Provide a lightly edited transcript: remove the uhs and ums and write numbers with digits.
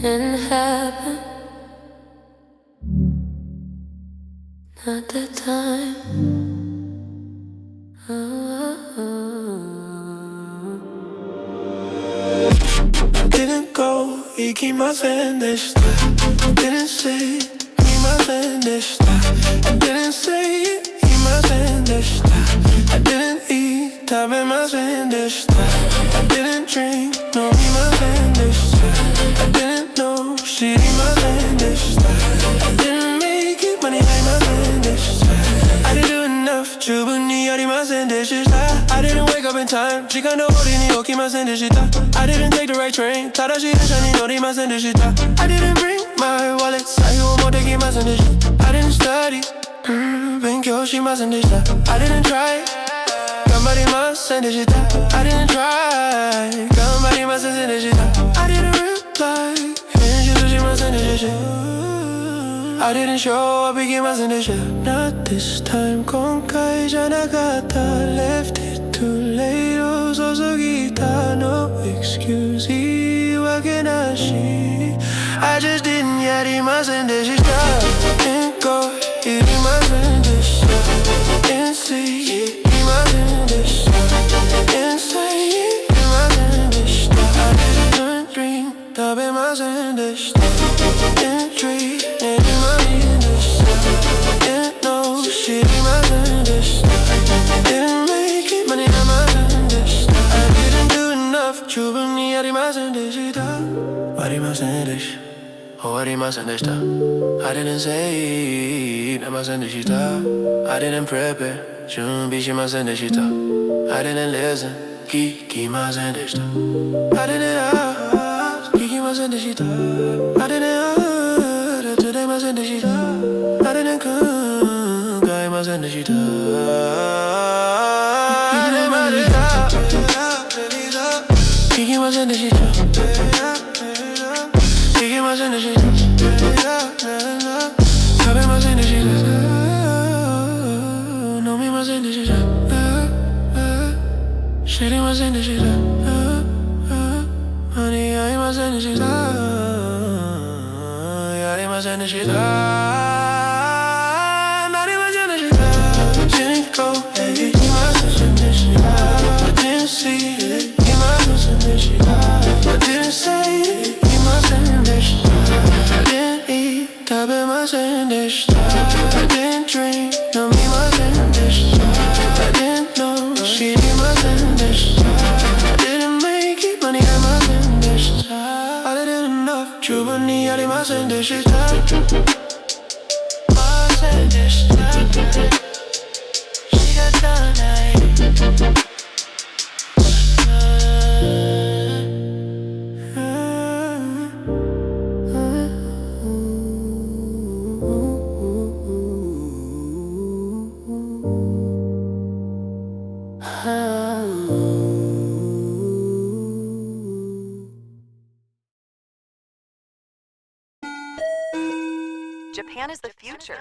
Didn't happen, not that time. Didn't go, 行きませんでした Didn't say, いませんでした I didn't say, いませんでした I didn't eat, 食べませんでした I didn't drink, 飲みませんでした I didn't know, 知りませんでした I didn't make it, 間に合いませんでした I didn't do enough, 十分にやりませんでした I didn't wake up in time, 時間通りに起きませんでした I didn't take the right train, 正しい電車に乗りませんでした I didn't bring my wallet, 財布を持ってきませんでした I didn't study, 勉強しませんでした I didn't try, 頑張りませんでした I didn't try, 頑張りませんでした I didn't reply, 返信しませんでした I didn't show up 行きませんでした Not this time 今回じゃなかった Left it too late 遅すぎた No excuse 言い訳なし I just didn't やりませんでした Didn't go いりませんでした Didn't see いりませんでした Didn't say いりませんでした I didn't drink 食べませんでした Didn't treat 寝るませんでした Didn't know 知りませんでした Didn't make it 間に合いませんでした I didn't do enough 十分にやりませんでした終わりませんでした終わりませんでした I didn't say いませんでした I didn't prepare 準備しませんでした I didn't listen 聞きませんでした I didn't ask 聞きませんでした I didn't ask 手伝いませんでした I didn't 考えませんでした聞きませんでした聞きませんでした食べませんでした飲みませんでした知りませんでした間に合いませんでしたやりませんでしたなりませんでした Didn't go いませんでした I didn't see いませんでした I didn't say いませんでした I didn't eat 食べませんでした I didn't drink 飲みませんでした I didn't know 知りませんでした I didn't make it 間に合いませんでした I didn't enough 十分にやりませんでしたませんでした仕方ないJapan is the future.